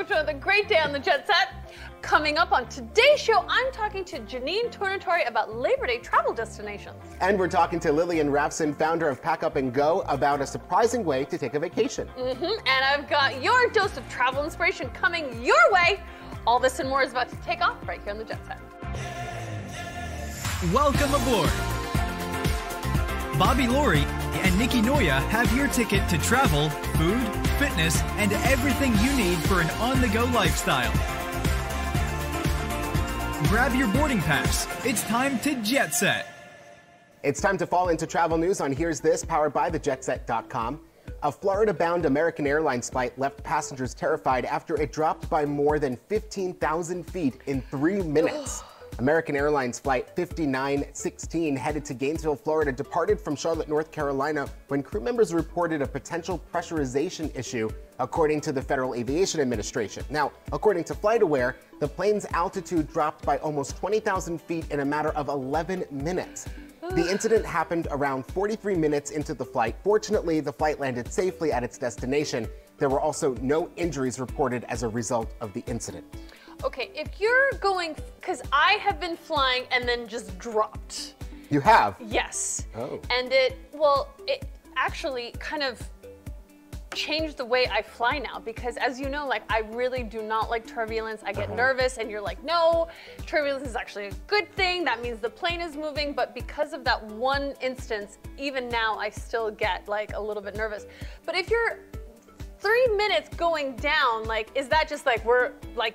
hope you had a great day on the Jet Set. Coming up on today's show, I'm talking to Janine Tornatore about Labor Day travel destinations. And we're talking to Lillian Rafson, founder of Pack Up and Go, about a surprising way to take a vacation. And I've got your dose of travel inspiration coming your way. All this and more is about to take off right here on the Jet Set. Welcome aboard. Bobby Laurie and Nikki Noya have your ticket to travel, food, fitness, and everything you need for an on-the-go lifestyle. Grab your boarding pass. It's time to Jet Set. It's time to fall into travel news on Here's This, powered by thejetset.com. A Florida-bound American Airlines flight left passengers terrified after it dropped by more than 15,000 feet in 3 minutes. American Airlines Flight 5916 headed to Gainesville, Florida, departed from Charlotte, North Carolina when crew members reported a potential pressurization issue, according to the Federal Aviation Administration. Now, according to FlightAware, the plane's altitude dropped by almost 20,000 feet in a matter of 11 minutes. The incident happened around 43 minutes into the flight. Fortunately, the flight landed safely at its destination. There were also no injuries reported as a result of the incident. Okay, if you're going, because I have been flying and then just dropped. You have? Yes. Oh. And it actually kind of changed the way I fly now, because as you know, like, I really do not like turbulence. I get nervous, and you're like, no, turbulence is actually a good thing. That means the plane is moving. But because of that one instance, even now I still get like a little bit nervous. But if you're 3 minutes going down, like, is that just like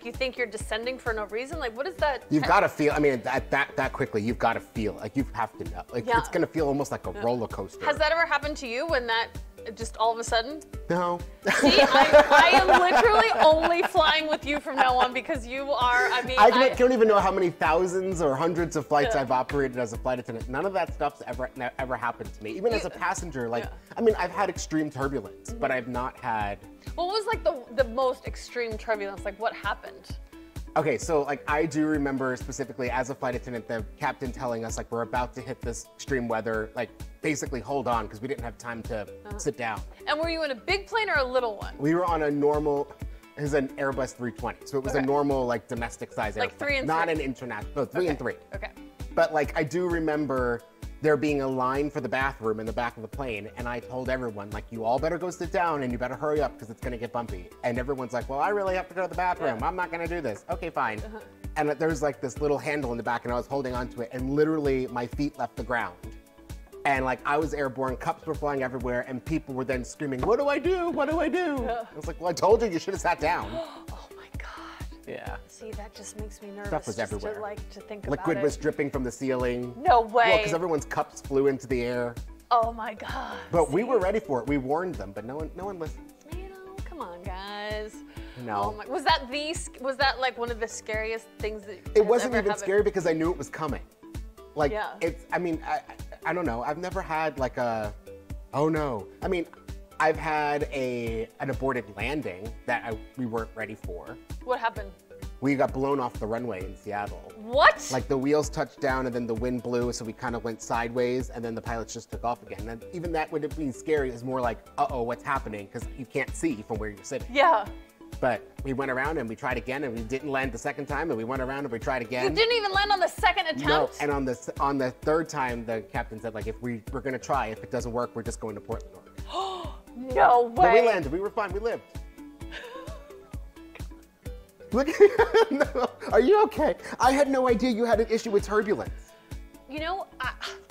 you think you're descending for no reason? Like, what is that? You've got to feel, I mean, that quickly, you've got to feel, like, you have to know. Like, it's going to feel almost like a roller coaster. Has that ever happened to you when that just all of a sudden? No. See, I am literally only flying with you from now on, because you are, I mean, I don't even know how many thousands or hundreds of flights I've operated as a flight attendant. None of that stuff's ever happened to me. Even as a passenger, like, I mean, I've had extreme turbulence, but I've not had. What was like the most extreme turbulence? Like, what happened? Okay, so like, I do remember specifically as a flight attendant, the captain telling us, like, we're about to hit this extreme weather, like, basically hold on, because we didn't have time to sit down. And were you in a big plane or a little one? We were on a normal, it was an Airbus 320, so it was a normal, like, domestic size airplane. Like 3 and 3? Not an international, no, 3 and 3. Okay. But like, I do remember there being a line for the bathroom in the back of the plane, and I told everyone, like, you all better go sit down and you better hurry up because it's gonna get bumpy. And everyone's like, well, I really have to go to the bathroom. I'm not gonna do this. Okay, fine. And there's like this little handle in the back, and I was holding onto it, and literally my feet left the ground. And like, I was airborne, cups were flying everywhere, and people were then screaming, what do I do? What do I do? I was like, well, I told you should have sat down. Oh my God. Yeah. See, that just makes me nervous. Stuff was everywhere. To think about Liquid it. was dripping from the ceiling. No way. Well, because everyone's cups flew into the air. Oh my God. But we were ready for it. We warned them, but no one listened. You know, come on, guys. No. Oh my, was that like one of the scariest things that It wasn't even scary because I knew it was coming. Like, Yeah. I mean, I don't know. I've never had like oh no. I mean, I've had an aborted landing that we weren't ready for. What happened? We got blown off the runway in Seattle. What? Like, the wheels touched down and then the wind blew, so we kind of went sideways, and then the pilots just took off again. And even that wouldn't be scary. It's more like, uh-oh, what's happening? Because you can't see from where you're sitting. Yeah. But we went around and we tried again, and we didn't land the second time, and we went around and we tried again. You didn't even land on the second attempt? No, and on the third time, the captain said, like, if we're gonna try, if it doesn't work, we're just going to Portland, Oregon. No way. But we landed, we were fine, we lived. Look at you. No. Are you okay? I had no idea you had an issue with turbulence. You know,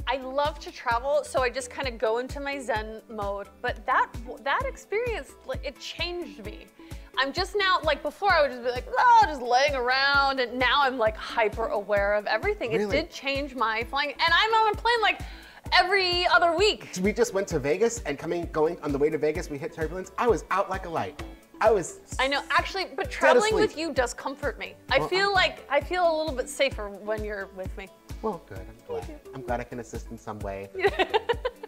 I love to travel, so I just kind of go into my Zen mode. But that experience, like, it changed me. I'm just now, like, before I would just be like, oh, just laying around, and now I'm like hyper aware of everything. Really? It did change my flying, and I'm on a plane like every other week. We just went to Vegas, and going on the way to Vegas, we hit turbulence. I was out like a light. I know, actually, but traveling with you does comfort me. I feel a little bit safer when you're with me. Well, good, I'm glad. I'm glad I can assist in some way.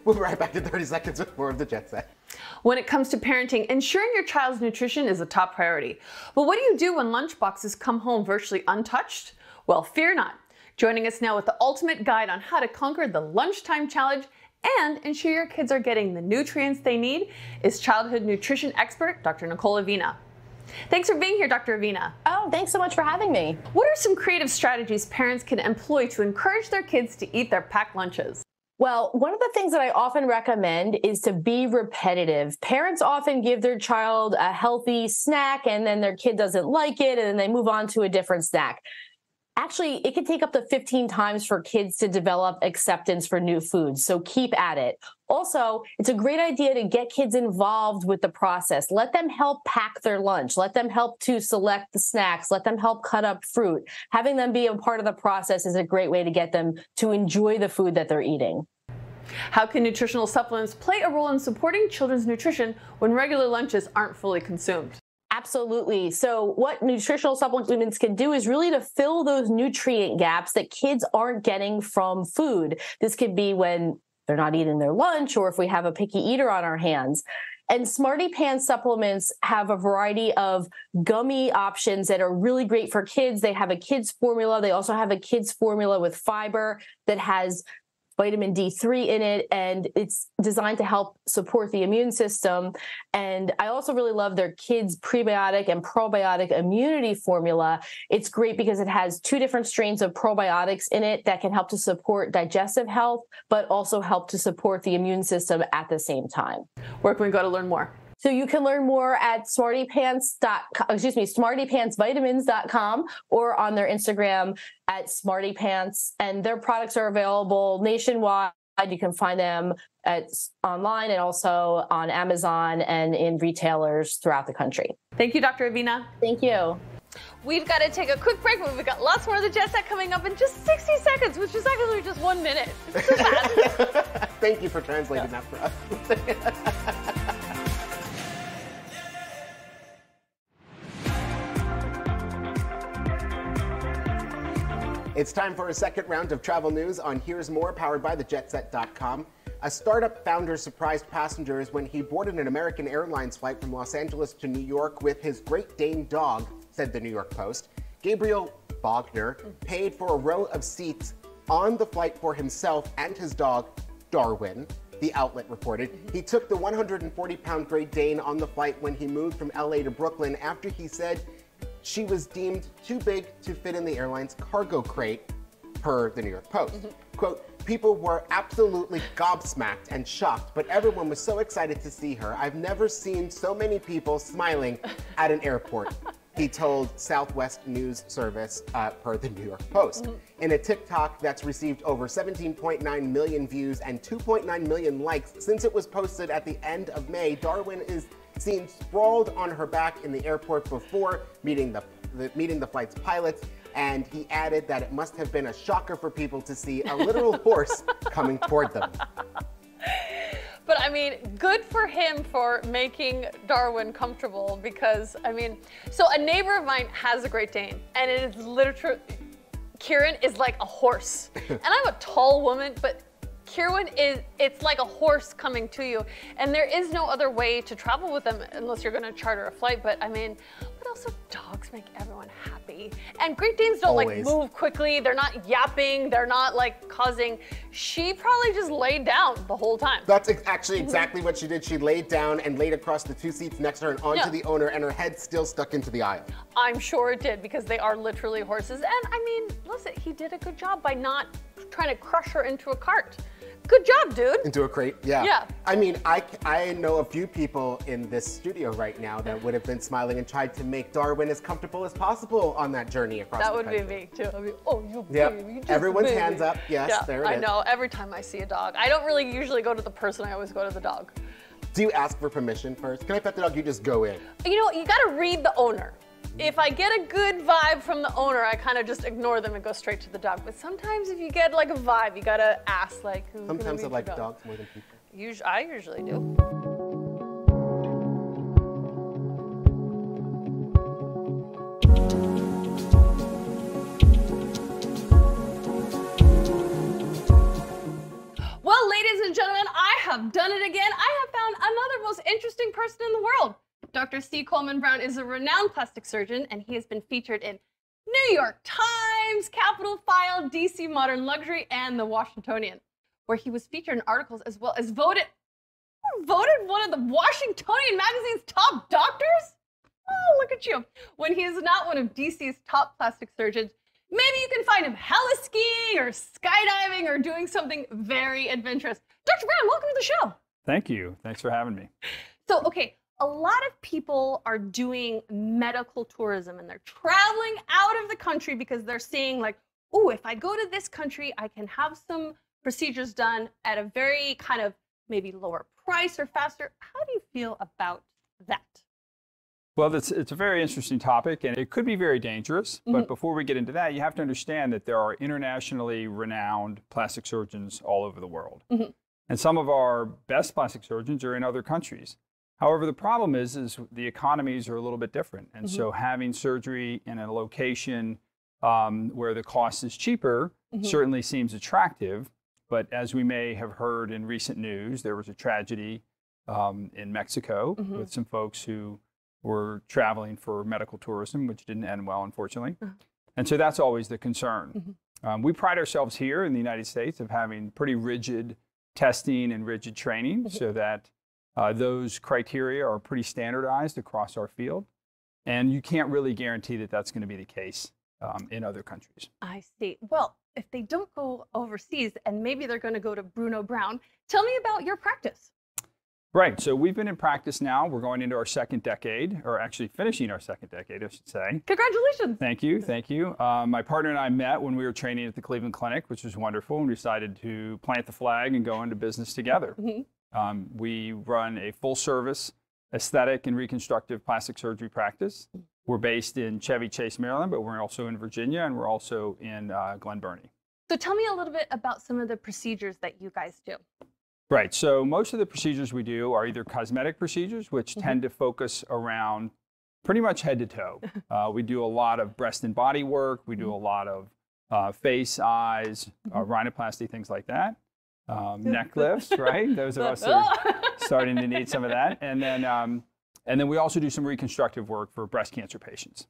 We'll be right back in 30 seconds with more of the Jet Set. When it comes to parenting, ensuring your child's nutrition is a top priority. But what do you do when lunchboxes come home virtually untouched? Well, fear not. Joining us now with the ultimate guide on how to conquer the lunchtime challenge and ensure your kids are getting the nutrients they need is childhood nutrition expert, Dr. Nicole Avina. Thanks for being here, Dr. Avina. Oh, thanks so much for having me. What are some creative strategies parents can employ to encourage their kids to eat their packed lunches? Well, one of the things that I often recommend is to be repetitive. Parents often give their child a healthy snack and then their kid doesn't like it and then they move on to a different snack. Actually, it can take up to 15 times for kids to develop acceptance for new foods, so keep at it. Also, it's a great idea to get kids involved with the process. Let them help pack their lunch. Let them help to select the snacks. Let them help cut up fruit. Having them be a part of the process is a great way to get them to enjoy the food that they're eating. How can nutritional supplements play a role in supporting children's nutrition when regular lunches aren't fully consumed? Absolutely. So what nutritional supplements can do is really to fill those nutrient gaps that kids aren't getting from food. This could be when they're not eating their lunch or if we have a picky eater on our hands. And Smarty Pants supplements have a variety of gummy options that are really great for kids. They have a kids formula. They also have a kids formula with fiber that has vitamin D3 in it, and it's designed to help support the immune system. And I also really love their kids prebiotic and probiotic immunity formula. It's great because it has 2 different strains of probiotics in it that can help to support digestive health, but also help to support the immune system at the same time. Where can we go to learn more? So you can learn more at smartypantsvitamins.com or on their Instagram at smartypants. And their products are available nationwide. You can find them online and also on Amazon and in retailers throughout the country. Thank you, Dr. Avina. Thank you. We've got to take a quick break, but we've got lots more of the Jet Set coming up in just 60 seconds, which is actually just 1 minute. It's so fast. Thank you for translating that for us. It's time for a second round of travel news on Here's More, powered by thejetset.com. A startup founder surprised passengers when he boarded an American Airlines flight from Los Angeles to New York with his Great Dane dog, said the New York Post. Gabriel Bogner paid for a row of seats on the flight for himself and his dog, Darwin, the outlet reported. He took the 140-pound Great Dane on the flight when he moved from LA to Brooklyn after he said she was deemed too big to fit in the airline's cargo crate, per the New York Post. Quote, people were absolutely gobsmacked and shocked, but everyone was so excited to see her. I've never seen so many people smiling at an airport, he told Southwest News Service, per the New York Post. In a TikTok that's received over 17.9 million views and 2.9 million likes since it was posted at the end of May, Darwin is seen sprawled on her back in the airport before meeting the flight's pilots, and he added that it must have been a shocker for people to see a literal horse coming toward them. But I mean, good for him for making Darwin comfortable because, I mean, so a neighbor of mine has a Great Dane, and it is literally, Kieran is like a horse. And I'm a tall woman, but Kieran it's like a horse coming to you. And there is no other way to travel with them unless you're gonna charter a flight. But I mean, but also dogs make everyone happy. And Great Danes don't like move quickly. They're not yapping. They're not like causing, she probably just laid down the whole time. That's actually exactly what she did. She laid down and laid across the 2 seats next to her and onto the owner, and her head still stuck into the aisle. I'm sure it did because they are literally horses. And I mean, listen, he did a good job by not trying to crush her into a cart. Good job, dude. Into a crate, yeah. Yeah. I mean, I know a few people in this studio right now that would have been smiling and tried to make Darwin as comfortable as possible on that journey across the country. That would be me, too. I'd be, oh, you yep. baby. You just Everyone's baby. hands up. Yes, there it is. I know. Every time I see a dog. I don't really usually go to the person. I always go to the dog. Do you ask for permission first? Can I pet the dog? You just go in. You know, you got to read the owner. If I get a good vibe from the owner, I kind of just ignore them and go straight to the dog. But sometimes if you get like a vibe, you gotta ask like, who's Sometimes I like dog? dogs more than people. I usually do. Well, ladies and gentlemen, I have done it again. I have found another most interesting person in the world. Dr. C. Coleman Brown is a renowned plastic surgeon, and he has been featured in New York Times, Capital File, DC Modern Luxury, and The Washingtonian, where he was featured in articles as well as voted one of the Washingtonian magazine's top doctors? Oh, look at you. When he is not one of DC's top plastic surgeons, maybe you can find him heli-skiing or skydiving or doing something very adventurous. Dr. Brown, welcome to the show. Thank you. Thanks for having me. So, okay, a lot of people are doing medical tourism and they're traveling out of the country because they're seeing like, oh, if I go to this country, I can have some procedures done at a very kind of maybe lower price or faster. How do you feel about that? Well, it's a very interesting topic, and it could be very dangerous. But before we get into that, you have to understand that there are internationally renowned plastic surgeons all over the world. And some of our best plastic surgeons are in other countries. However, the problem is the economies are a little bit different. And so having surgery in a location where the cost is cheaper certainly seems attractive. But as we may have heard in recent news, there was a tragedy in Mexico with some folks who were traveling for medical tourism, which didn't end well, unfortunately. And so that's always the concern. We pride ourselves here in the United States of having pretty rigid testing and rigid training so that those criteria are pretty standardized across our field. And you can't really guarantee that that's going to be the case in other countries. I see. Well, if they don't go overseas and maybe they're going to go to Bruno Brown, tell me about your practice. Right. So we've been in practice now. We're going into our second decade, or actually finishing our second decade, I should say. Congratulations. Thank you. Thank you. My partner and I met when we were training at the Cleveland Clinic, which was wonderful, and we decided to plant the flag and go into business together. We run a full-service aesthetic and reconstructive plastic surgery practice. We're based in Chevy Chase, Maryland, but we're also in Virginia, and we're also in Glen Burnie. So tell me a little bit about some of the procedures that you guys do. Right. So most of the procedures we do are either cosmetic procedures, which tend to focus around pretty much head to toe. We do a lot of breast and body work. We do a lot of face, eyes, rhinoplasty, things like that. Neck lifts, right? Those of us are starting to need some of that. And then we also do some reconstructive work for breast cancer patients.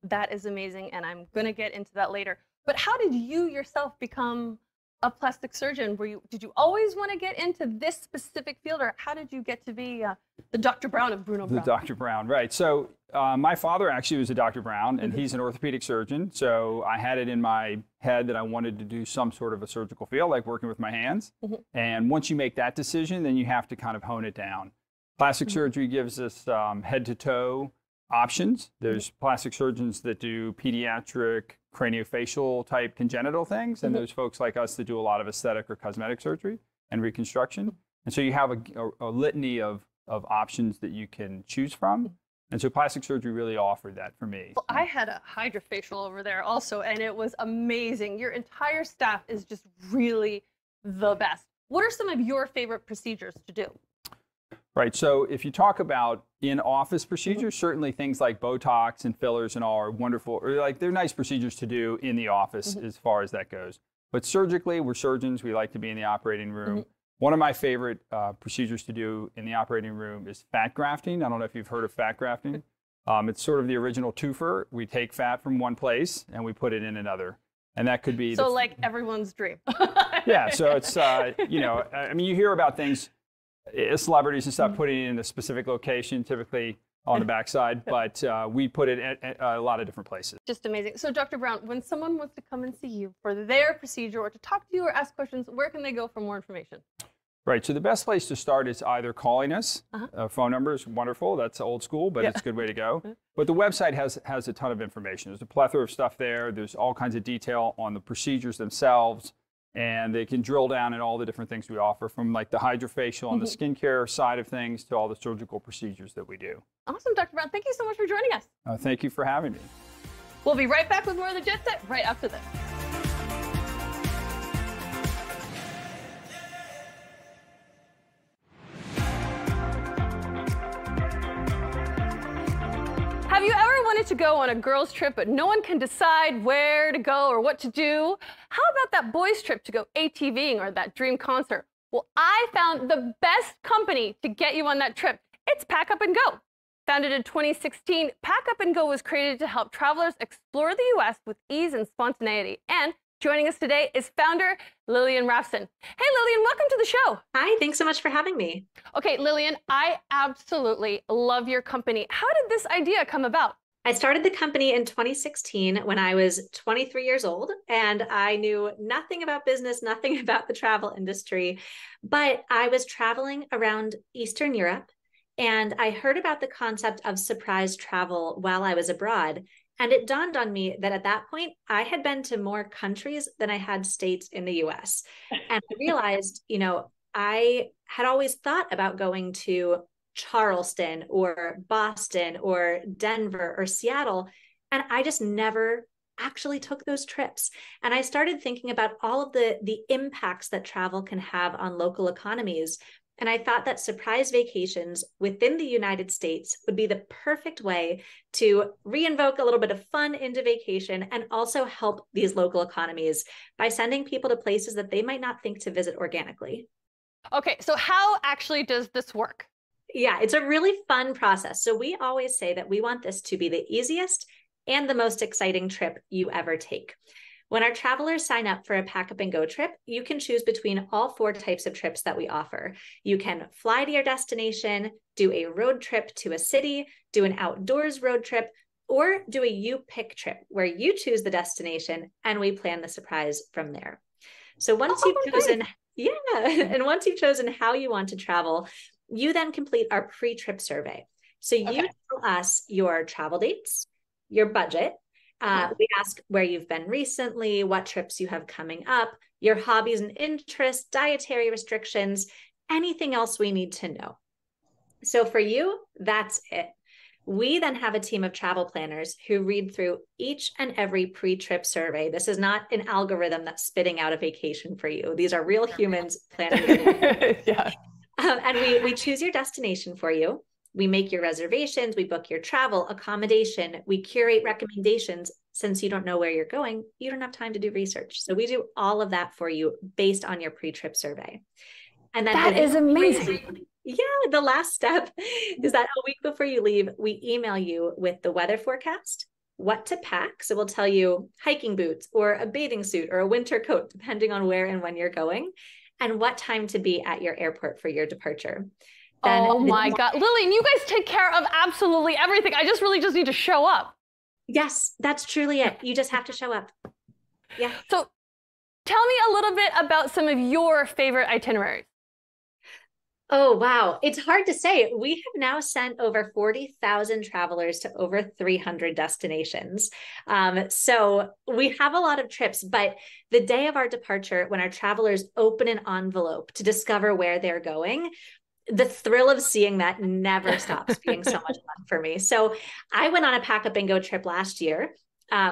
That is amazing, and I'm going to get into that later. But how did you yourself become a plastic surgeon? Did you always want to get into this specific field, or how did you get to be the Dr. Brown of Bruno Brown? The Dr. Brown, right. So my father actually was a Dr. Brown, and he's an orthopedic surgeon. So I had it in my head that I wanted to do some sort of a surgical field, like working with my hands. And once you make that decision, then you have to kind of hone it down. Plastic surgery gives us head to toe options. There's plastic surgeons that do pediatric, craniofacial type congenital things, and there's folks like us that do a lot of aesthetic or cosmetic surgery and reconstruction. And so you have a litany of options that you can choose from. And so plastic surgery really offered that for me. Well, I had a hydrofacial over there also, and it was amazing. Your entire staff is just really the best. What are some of your favorite procedures to do? Right. So if you talk about in-office procedures, certainly things like Botox and fillers and all are wonderful, or like they're nice procedures to do in the office as far as that goes. But surgically, we're surgeons. We like to be in the operating room. One of my favorite procedures to do in the operating room is fat grafting. I don't know if you've heard of fat grafting. It's sort of the original twofer. We take fat from one place and we put it in another. And that could be so like everyone's dream. Yeah. So it's, you know, I mean, you hear about things, celebrities and stuff putting it in a specific location, typically on the backside, but we put it at a lot of different places. Just amazing. So Dr. Brown, when someone wants to come and see you for their procedure or to talk to you or ask questions, where can they go for more information? Right. So the best place to start is either calling us. Phone number is wonderful. That's old school, but it's a good way to go. But the website has a ton of information. There's a plethora of stuff there. There's all kinds of detail on the procedures themselves. And they can drill down in all the different things we offer, from like the hydrofacial and the skincare side of things to all the surgical procedures that we do. Awesome, Dr. Brown. Thank you so much for joining us. Thank you for having me. We'll be right back with more of the Jet Set right after this. Have you ever wanted to go on a girls' trip, but no one can decide where to go or what to do? How about that boys' trip to go ATVing or that dream concert? Well, I found the best company to get you on that trip. It's Pack Up and Go. Founded in 2016, Pack Up and Go was created to help travelers explore the U.S. with ease and spontaneity. And Joining us today is founder Lillian Rafson. Hey, Lillian, welcome to the show. Hi, thanks so much for having me. Okay, Lillian, I absolutely love your company. How did this idea come about? I started the company in 2016 when I was 23 years old, and I knew nothing about business, nothing about the travel industry, but I was traveling around Eastern Europe, and I heard about the concept of surprise travel while I was abroad. And it dawned on me that at that point, I had been to more countries than I had states in the US. And I realized, I had always thought about going to Charleston or Boston or Denver or Seattle, and I just never actually took those trips. And I started thinking about all of the impacts that travel can have on local economies. And I thought that surprise vacations within the United States would be the perfect way to reinvoke a little bit of fun into vacation and also help these local economies by sending people to places that they might not think to visit organically. Okay, so how actually does this work? Yeah, it's a really fun process. So we always say that we want this to be the easiest and the most exciting trip you ever take. When our travelers sign up for a pack up and go trip, you can choose between all 4 types of trips that we offer. You can fly to your destination, do a road trip to a city, do an outdoors road trip, or do a you pick trip where you choose the destination and we plan the surprise from there. So once you've chosen, and once you've chosen how you want to travel, you then complete our pre-trip survey. So you tell us your travel dates, your budget. We ask where you've been recently, what trips you have coming up, your hobbies and interests, dietary restrictions, anything else we need to know. So for you, that's it. We then have a team of travel planners who read through each and every pre-trip survey. This is not an algorithm that's spitting out a vacation for you. These are real humans planning. And we choose your destination for you. We make your reservations, we book your travel, accommodation, we curate recommendations. Since you don't know where you're going, you don't have time to do research. So we do all of that for you based on your pre-trip survey. And then that is amazing. Yeah, the last step is that a week before you leave, we email you with the weather forecast, what to pack. So we'll tell you hiking boots or a bathing suit or a winter coat, depending on where and when you're going, and what time to be at your airport for your departure. Oh my God. Lillian, you guys take care of absolutely everything. I really just need to show up. Yes, that's truly it. You just have to show up. Yeah. So tell me a little bit about some of your favorite itineraries. Oh, wow. It's hard to say. We have now sent over 40,000 travelers to over 300 destinations. So we have a lot of trips, but the day of our departure, when our travelers open an envelope to discover where they're going, the thrill of seeing that never stops being so much fun for me. So I went on a pack up and go trip last year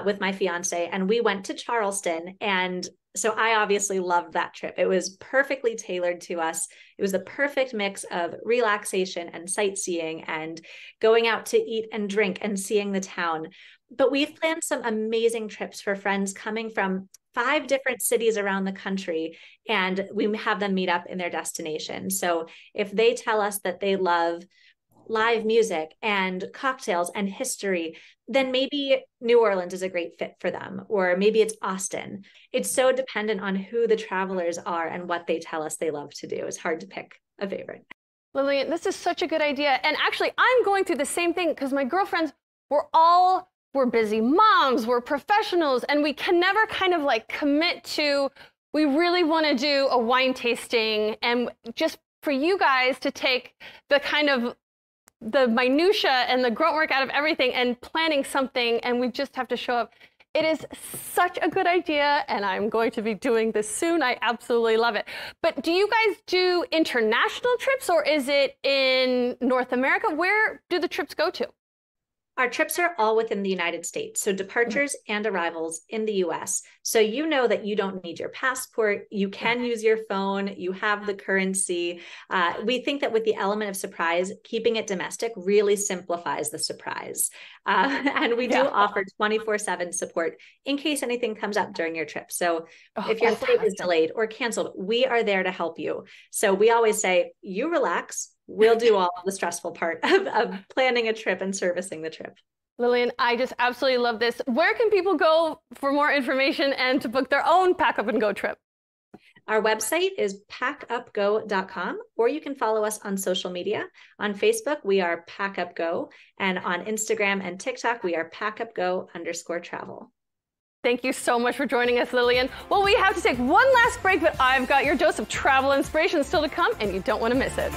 with my fiance, and we went to Charleston. And so I obviously loved that trip. It was perfectly tailored to us. It was the perfect mix of relaxation and sightseeing and going out to eat and drink and seeing the town. But we've planned some amazing trips for friends coming from 5 different cities around the country, and we have them meet up in their destination. So if they tell us that they love live music and cocktails and history, then maybe New Orleans is a great fit for them, or maybe it's Austin. It's so dependent on who the travelers are and what they tell us they love to do. It's hard to pick a favorite. Lillian, this is such a good idea. And actually, I'm going through the same thing because my girlfriends we're busy moms, we're professionals, and we can never kind of like commit to, we really want to do a wine tasting. And just for you guys to take the kind of the minutia and the grunt work out of everything and planning something, and we just have to show up. It is such a good idea, and I'm going to be doing this soon. I absolutely love it. But do you guys do international trips, or is it in North America? Where do the trips go to? Our trips are all within the United States, so departures and arrivals in the US. So you know that you don't need your passport, you can use your phone, you have the currency. We think that with the element of surprise, keeping it domestic really simplifies the surprise. And we do offer 24/7 support in case anything comes up during your trip. So if your flight is delayed or canceled, we are there to help you. So we always say, you relax. We'll do all the stressful part of planning a trip and servicing the trip. Lillian, I just absolutely love this. Where can people go for more information and to book their own Pack Up and Go trip? Our website is packupgo.com, or you can follow us on social media. On Facebook, we are PackUpGo, and on Instagram and TikTok, we are PackUpGo_travel. Thank you so much for joining us, Lillian. Well, we have to take one last break, but I've got your dose of travel inspiration still to come, and you don't want to miss it.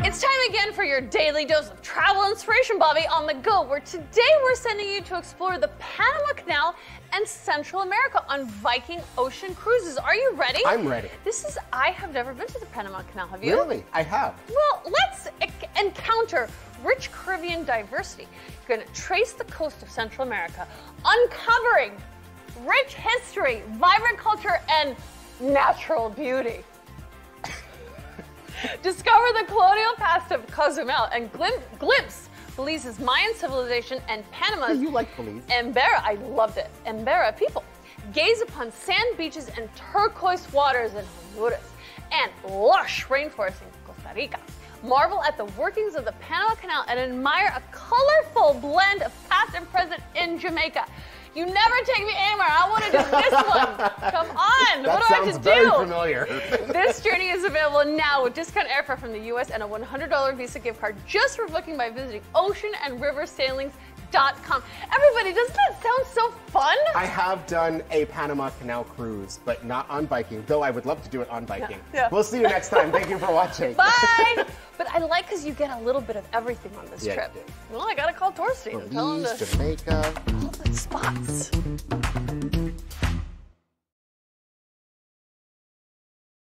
It's time again for your daily dose of travel inspiration, Bobby, on the go, where today we're sending you to explore the Panama Canal and Central America on Viking Ocean cruises. Are you ready? I'm ready. I have never been to the Panama Canal. Have you? Really? I have. Well, let's encounter rich Caribbean diversity. You're going to trace the coast of Central America, uncovering rich history, vibrant culture, and natural beauty. Discover the colonial past of Cozumel and glimpse Belize's Mayan civilization and Panama's You like Belize. Embera. I loved it. Embera people. Gaze upon sand beaches and turquoise waters in Honduras and lush rainforests in Costa Rica. Marvel at the workings of the Panama Canal and admire a colorful blend of past and present in Jamaica. You never take me anywhere. I want to do this one. Come on. That what do I have to sounds very do? familiar. This journey is available now with discount airfare from the U.S. and a $100 Visa gift card just for booking by visiting oceanandriversailings.com. Everybody, doesn't that sound so fun? I have done a Panama Canal cruise, but not on Viking, though I would love to do it on Viking. Yeah. We'll see you next time. Thank you for watching. Bye. But I like because you get a little bit of everything on this Yeah, trip. you do. Well, I got to call Torstein and tell him Belize, to Jamaica. all the spots.